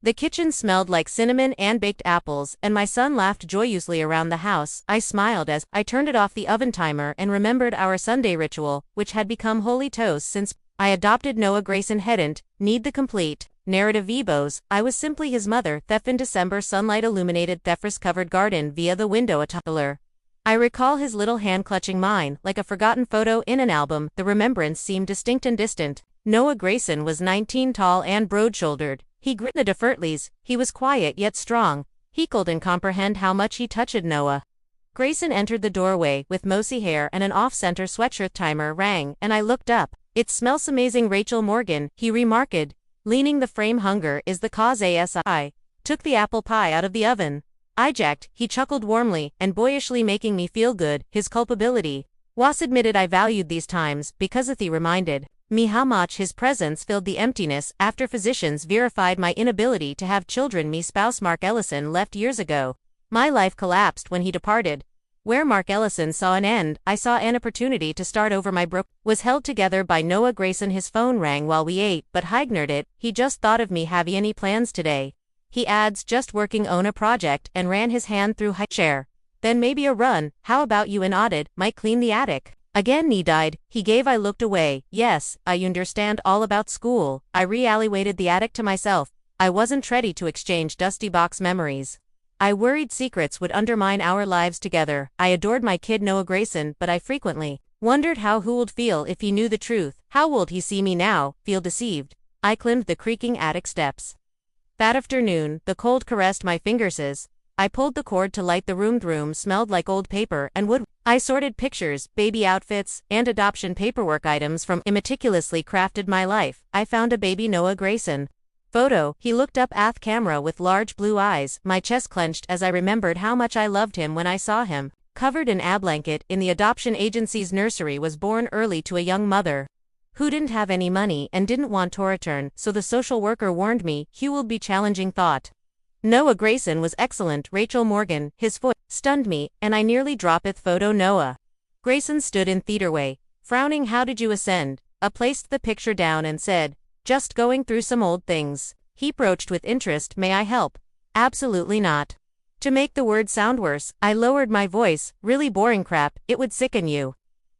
The kitchen smelled like cinnamon and baked apples, and my son laughed joyously around the house. I smiled as I turned it off the oven timer and remembered our Sunday ritual, which had become holy toast since I adopted Noah Grayson. Hadn't need the complete narrative Vebos. I was simply his mother. Theft in December, sunlight illuminated Thefris-covered garden via the window. A toddler. I recall his little hand clutching mine, like a forgotten photo in an album. The remembrance seemed distinct and distant. Noah Grayson was 19, tall and broad-shouldered. He grinned the Defertleys. He was quiet yet strong. He couldn't comprehend how much he touched Noah. Grayson entered the doorway with mousy hair and an off-center sweatshirt. Timer rang, and I looked up. "It smells amazing, Rachel Morgan," he remarked, leaning the frame. "Hunger is the cause." I took the apple pie out of the oven. "I jacked," he chuckled warmly and boyishly, making me feel good. His culpability was admitted. I valued these times because he reminded me how much his presence filled the emptiness after physicians verified my inability to have children. My spouse Mark Ellison left years ago. My life collapsed when he departed. Where Mark Ellison saw an end, I saw an opportunity to start over. My brook was held together by Noah Grayson. His phone rang while we ate, but I ignored it. "He just thought of me. Have you any plans today?" He adds, "Just working on a project," and ran his hand through high chair. "Then maybe a run. How about you?" And nodded. "Might clean the attic." Again he died. He gave. I looked away. "Yes, I understand all about school." I reevaluated the attic to myself. I wasn't ready to exchange dusty box memories. I worried secrets would undermine our lives together. I adored my kid Noah Grayson, but I frequently wondered how he would feel if he knew the truth. How would he see me now? Feel deceived? I climbed the creaking attic steps. That afternoon, the cold caressed my fingers. I pulled the cord to light the room. The room smelled like old paper and wood. I sorted pictures, baby outfits, and adoption paperwork items from meticulously crafted my life. I found a baby Noah Grayson photo. He looked up at the camera with large blue eyes. My chest clenched as I remembered how much I loved him when I saw him covered in a blanket in the adoption agency's nursery. Was born early to a young mother who didn't have any money and didn't want to return, so the social worker warned me he will be challenging. Thought Noah Grayson was excellent. Rachel Morgan. His foot stunned me, and I nearly dropped the photo. Noah Grayson stood in theaterway, frowning. "How did you ascend?" I placed the picture down and said, "Just going through some old things." He approached with interest. "May I help?" "Absolutely not." To make the word sound worse, I lowered my voice. "Really boring crap, it would sicken you."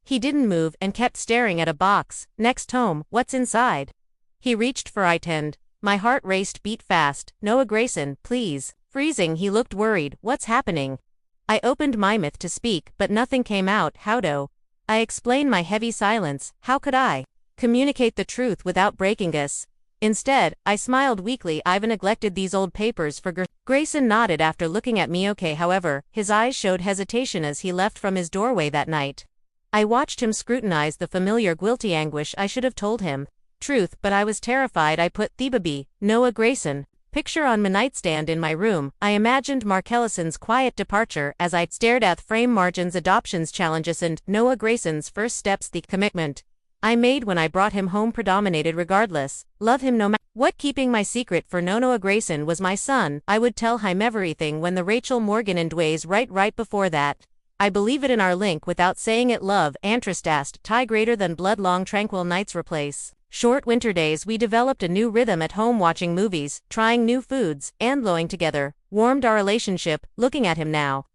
He didn't move and kept staring at a box. "Next home, what's inside?" He reached for it. My heart raced, beat fast. "Noah Grayson, please." Freezing, he looked worried. "What's happening?" I opened my mouth to speak, but nothing came out. "How do I explain my heavy silence? How could I communicate the truth without breaking us?" Instead, I smiled weakly. "I've neglected these old papers for Grayson nodded after looking at me. "Okay." However, his eyes showed hesitation as he left from his doorway that night. I watched him scrutinize the familiar guilty anguish. I should have told him truth, but I was terrified. I put the baby Noah Grayson picture on my nightstand in my room. I imagined Mark Ellison's quiet departure as I stared at the frame. Margin's adoptions challenges and Noah Grayson's first steps. The commitment I made when I brought him home predominated. Regardless, love him no matter what. Keeping my secret for Noah Grayson was my son. I would tell him everything when the Rachel Morgan and Dway's right before that. I believe it in our link without saying it. Love antrastast tie greater than blood. Long tranquil nights replace short winter days. We developed a new rhythm at home, watching movies, trying new foods, and blowing together warmed our relationship. Looking at him now,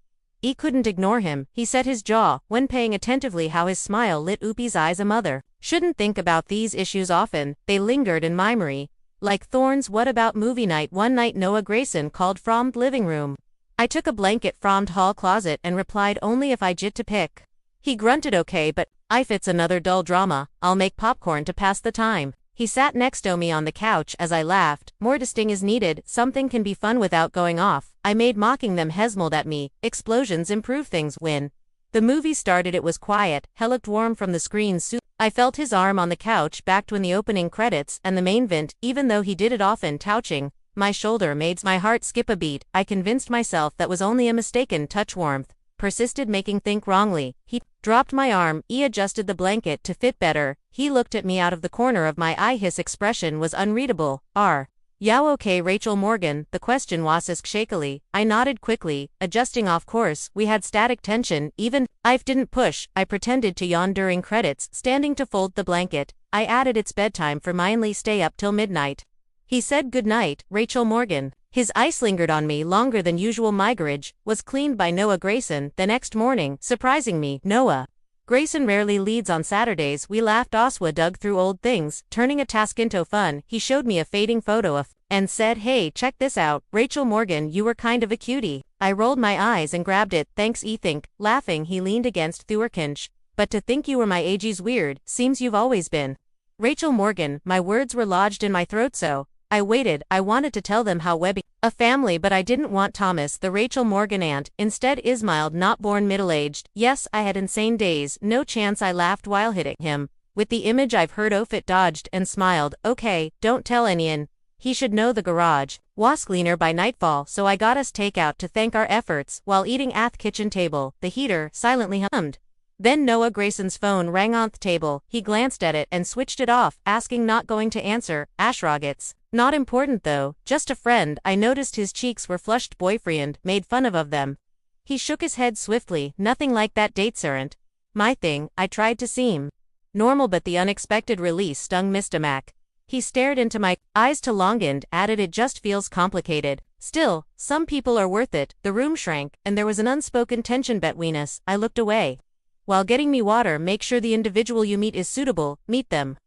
he couldn't ignore him. He set his jaw when paying attentively how his smile lit Oopie's eyes. A mother shouldn't think about these issues often. They lingered in my memory like thorns. What about movie night? One night Noah Grayson called from the living room. I took a blanket from the hall closet and replied, "Only if I get to pick." He grunted, "Okay, but if it's another dull drama, I'll make popcorn to pass the time." He sat next to me on the couch as I laughed. "More testing is needed. Something can be fun without going off." I made, mocking them. He smiled at me. "Explosions improve things." When the movie started, it was quiet. He looked warm from the screen. I felt his arm on the couch back when the opening credits and the main event, even though he did it often. Touching my shoulder made my heart skip a beat. I convinced myself that was only a mistaken touch. Warmth persisted, making think wrongly. He dropped my arm. He adjusted the blanket to fit better. He looked at me out of the corner of my eye. His expression was unreadable. "Are you okay, Rachel Morgan?" The question was asked shakily. I nodded quickly, adjusting. Of course, we had static tension. Even I didn't push. I pretended to yawn during credits, standing to fold the blanket. I added, "It's bedtime for Mindly. Stay up till midnight." He said goodnight, Rachel Morgan. His ice lingered on me longer than usual. My garage was cleaned by Noah Grayson the next morning, surprising me. Noah Grayson rarely leads on Saturdays. We laughed. Oswa dug through old things, turning a task into fun. He showed me a fading photo of and said, "Hey, check this out, Rachel Morgan, you were kind of a cutie." I rolled my eyes and grabbed it. "Thanks, Ethink." Laughing, he leaned against Thurkinch. "But to think you were my age's weird. Seems you've always been Rachel Morgan." My words were lodged in my throat, so I waited. I wanted to tell them how Webby a family, but I didn't want Thomas, the Rachel Morgan aunt. Instead, Ismail, not born middle-aged. Yes, I had insane days. No chance. I laughed while hitting him with the image I've heard of. It dodged and smiled. "Okay, don't tell Anian. He should know the garage was cleaner by nightfall, so I got us takeout to thank our efforts." While eating at the kitchen table, the heater silently hummed. Then Noah Grayson's phone rang on the table. He glanced at it and switched it off, asking not going to answer. Ashrogats. Not important though, just a friend. I noticed his cheeks were flushed. Boyfriend made fun of them. He shook his head swiftly. Nothing like that, dates aren't my thing. I tried to seem normal, but the unexpected release stung. Mr. Mac. He stared into my eyes to Longend, added, "It just feels complicated. Still, some people are worth it." The room shrank, and there was an unspoken tension between us. I looked away. "While getting me water, make sure the individual you meet is suitable. Meet them,"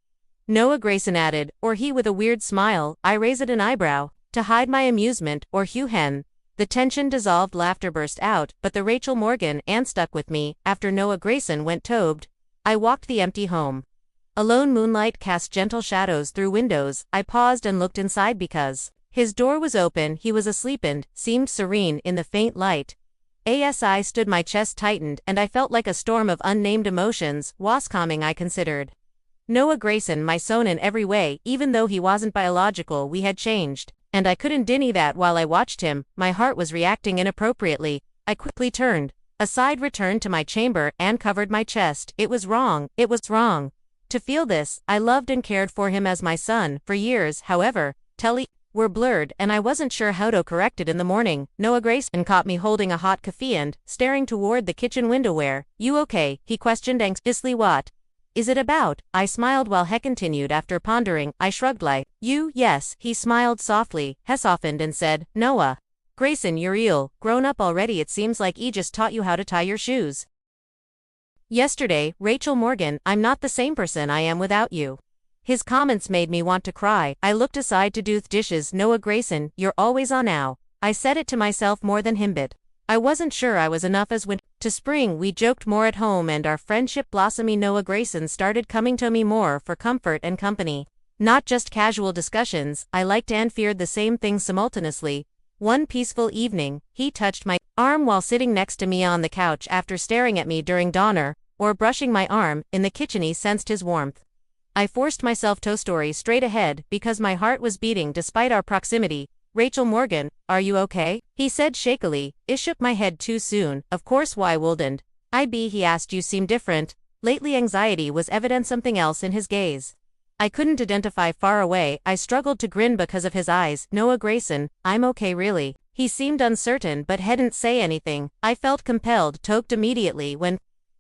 Noah Grayson added, or he with a weird smile. I raised an eyebrow to hide my amusement, or Hugh Hen. The tension dissolved. Laughter burst out, but the Rachel Morgan aunt stuck with me. After Noah Grayson went tobed, I walked the empty home alone. Moonlight cast gentle shadows through windows. I paused and looked inside because his door was open. He was asleep and seemed serene in the faint light. As I stood, my chest tightened, and I felt like a storm of unnamed emotions was coming. I considered Noah Grayson my son in every way. Even though he wasn't biological, we had changed, and I couldn't deny that. While I watched him, my heart was reacting inappropriately. I quickly turned aside, returned to my chamber, and covered my chest. It was wrong. It was wrong to feel this. I loved and cared for him as my son for years. However, telly were blurred, and I wasn't sure how to correct it. In the morning, Noah Grayson caught me holding a hot coffee and staring toward the kitchen window. "Where you okay?" he questioned anxiously. "What is it about?" I smiled while he continued. After pondering, I shrugged. "Like you, yes." He smiled softly, softened, and said, "Noah Grayson, you're ill grown up already. It seems like he just taught you how to tie your shoes yesterday." Rachel Morgan, I'm not the same person I am without you. His comments made me want to cry. I looked aside to do the dishes. "Noah Grayson, you're always on now." I said it to myself more than him, but I wasn't sure I was enough. As winter to spring, we joked more at home and our friendship blossomed. Noah Grayson started coming to me more for comfort and company, not just casual discussions. I liked and feared the same things simultaneously. One peaceful evening, he touched my arm while sitting next to me on the couch. After staring at me during dinner or brushing my arm in the kitchen, he sensed his warmth. I forced myself to story straight ahead because my heart was beating despite our proximity. "Rachel Morgan, are you okay?" he said shakily. I shook my head. "Too soon. Of course, why wouldn't I be?" he asked. "You seem different lately." Anxiety was evident. Something else in his gaze I couldn't identify. Far away, I struggled to grin because of his eyes. "Noah Grayson, I'm okay really." He seemed uncertain but hadn't say anything. I felt compelled to talk immediately when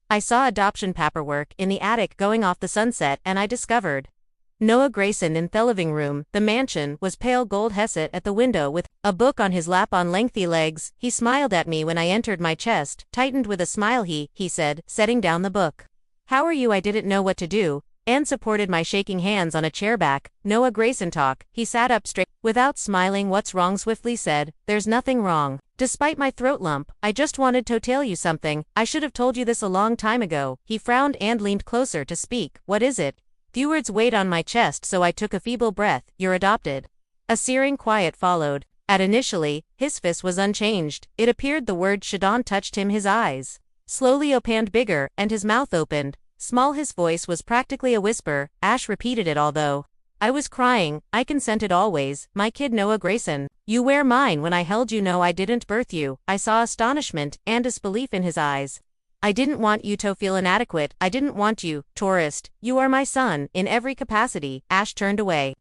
I saw adoption paperwork in the attic going off the sunset, and I discovered Noah Grayson in the living room. The mansion was pale gold. Hesed at the window with a book on his lap on lengthy legs. He smiled at me when I entered. My chest tightened with a smile. He said, setting down the book, "How are you?" I didn't know what to do, and supported my shaking hands on a chair back. "Noah Grayson talk." He sat up straight without smiling. "What's wrong?" Swiftly said, "There's nothing wrong." Despite my throat lump, I just wanted to tell you something. "I should have told you this a long time ago." He frowned and leaned closer to speak. "What is it?" Few words weighed on my chest, so I took a feeble breath. "You're adopted." A searing quiet followed. Initially, his face was unchanged. It appeared the word Shadon touched him. His eyes slowly opened bigger, and his mouth opened small. His voice was practically a whisper. Ash repeated it. "Although I was crying, I consented always. My kid Noah Grayson. You were mine when I held you. No, I didn't birth you." I saw astonishment and disbelief in his eyes. "I didn't want you to feel inadequate. I didn't want you, tourist. You are my son, in every capacity." Ash turned away.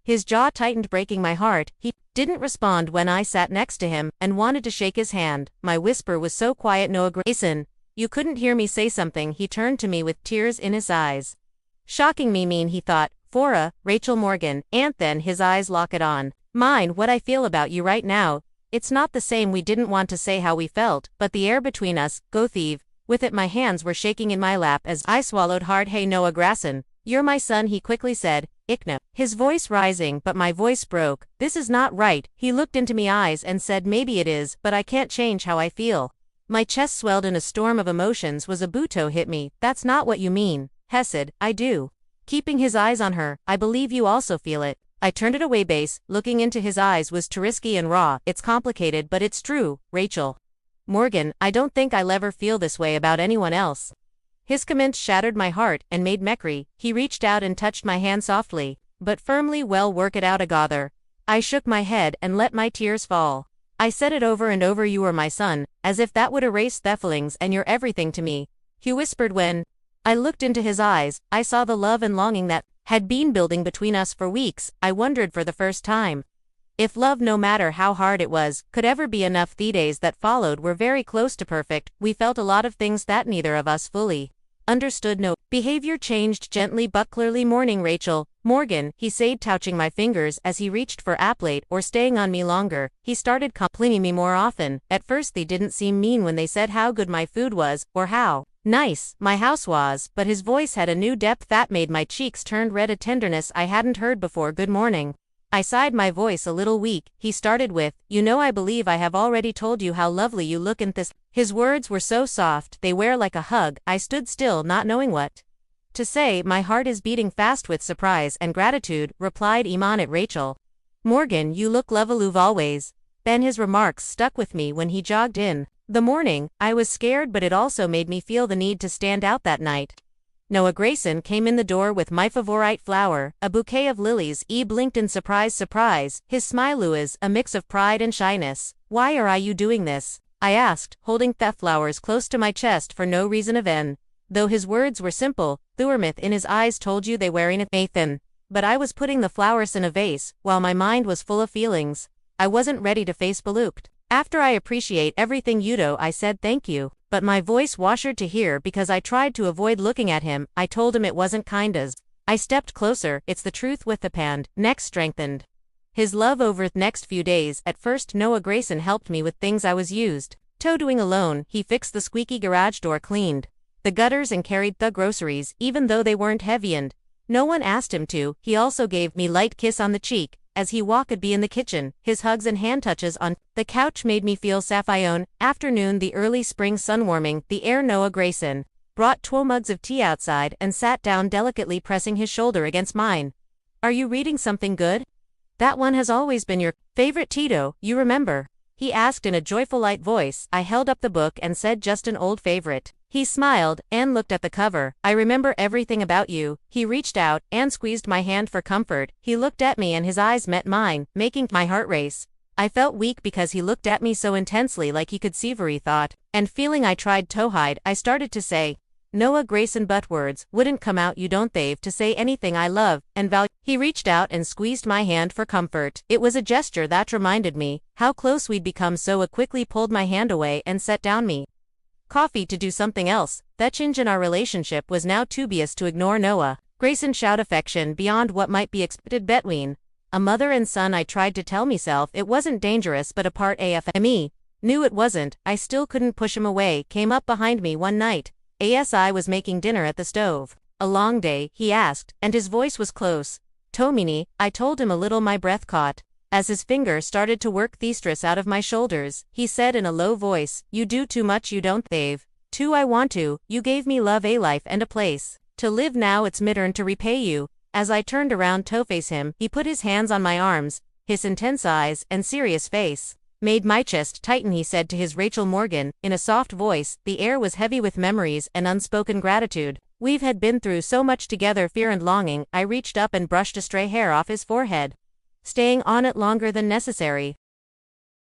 His jaw tightened, breaking my heart. He didn't respond when I sat next to him and wanted to shake his hand. My whisper was so quiet. "Noah Grayson, you couldn't hear me say something." He turned to me with tears in his eyes. Shocking me, mean, he thought. Sephora, Rachel Morgan, and then his eyes lock it on. Mine, what I feel about you right now. It's not the same, we didn't want to say how we felt, but the air between us, go thieve. With it my hands were shaking in my lap as I swallowed hard. Hey Noah Grayson, you're my son, he quickly said, Ickna. His voice rising, but my voice broke. This is not right. He looked into me eyes and said maybe it is, but I can't change how I feel. My chest swelled in a storm of emotions. Was a buto hit me. That's not what you mean. Hesed, I do. Keeping his eyes on her, I believe you also feel it. I turned it away. Base, looking into his eyes was too risky and raw. It's complicated but it's true, Rachel Morgan, I don't think I'll ever feel this way about anyone else. His comments shattered my heart and made mockery. He reached out and touched my hand softly, but firmly. Well, work it out, Agather. I shook my head and let my tears fall. I said it over and over, you are my son, as if that would erase the feelings, and you're everything to me. He whispered. When I looked into his eyes, I saw the love and longing that had been building between us for weeks. I wondered for the first time if love, no matter how hard it was, could ever be enough. The days that followed were very close to perfect. We felt a lot of things that neither of us fully understood. No behavior changed gently but clearly. Morning, Rachel Morgan, he said, touching my fingers as he reached for a plate or staying on me longer. He started complimenting me more often. At first they didn't seem mean when they said how good my food was or how nice my house was, but his voice had a new depth that made my cheeks turn red, a tenderness I hadn't heard before. Good morning. I sighed, my voice a little weak. He started with, you know, I believe I have already told you how lovely you look in this. His words were so soft, they were like a hug. I stood still, not knowing what to say. My heart is beating fast with surprise and gratitude, replied Iman at Rachel Morgan, you look lovely, you've always been. His remarks stuck with me when he jogged in the morning. I was scared, but it also made me feel the need to stand out that night. Noah Grayson came in the door with my favorite flower, a bouquet of lilies. He blinked in surprise. His smile was a mix of pride and shyness. Why are you doing this? I asked, holding the flowers close to my chest. For no reason of n. Though his words were simple, Thurmith in his eyes told you they were in Nathan. But I was putting the flowers in a vase, while my mind was full of feelings. I wasn't ready to face Balukt. After I appreciate everything you do, I said thank you. But my voice washered to hear because I tried to avoid looking at him. I told him it wasn't kind as I stepped closer. It's the truth with the pand. Next strengthened his love over the next few days. At first Noah Grayson helped me with things I was used to doing alone. He fixed the squeaky garage door, cleaned the gutters and carried the groceries, even though they weren't heavy and no one asked him to. He also gave me light kiss on the cheek as he walked be in the kitchen. His hugs and hand touches on the couch made me feel Sapphire. Afternoon, the early spring sun warming the air. Noah Grayson brought 2 mugs of tea outside and sat down, delicately pressing his shoulder against mine. Are you reading something good? That one has always been your favorite, Tito, you remember? He asked in a joyful light voice. I held up the book and said, just an old favorite. He smiled and looked at the cover. I remember everything about you. He reached out and squeezed my hand for comfort. He looked at me and his eyes met mine, making my heart race. I felt weak because he looked at me so intensely, like he could see every thought and feeling I tried to hide. I started to say, Noah Grayson, but words wouldn't come out. You don't have to say anything I love and value. He reached out and squeezed my hand for comfort. It was a gesture that reminded me how close we'd become, so I quickly pulled my hand away and set down me coffee to do something else. That change in our relationship was now dubious to ignore. Noah Grayson showed affection beyond what might be expected between a mother and son. I tried to tell myself it wasn't dangerous, but a part of me knew it wasn't. I still couldn't push him away. Came up behind me one night. I was making dinner at the stove. A long day, he asked, and his voice was close. Tomini, I told him a little. My breath caught as his finger started to work the stress out of my shoulders. He said in a low voice, you do too much, you don't save. Too I want to. You gave me love, a life and a place to live. Now it's my turn to repay you. As I turned around to face him, he put his hands on my arms. His intense eyes and serious face made my chest tighten. He said to his Rachel Morgan, in a soft voice. The air was heavy with memories and unspoken gratitude. We've had been through so much together, fear and longing. I reached up and brushed a stray hair off his forehead, staying on it longer than necessary.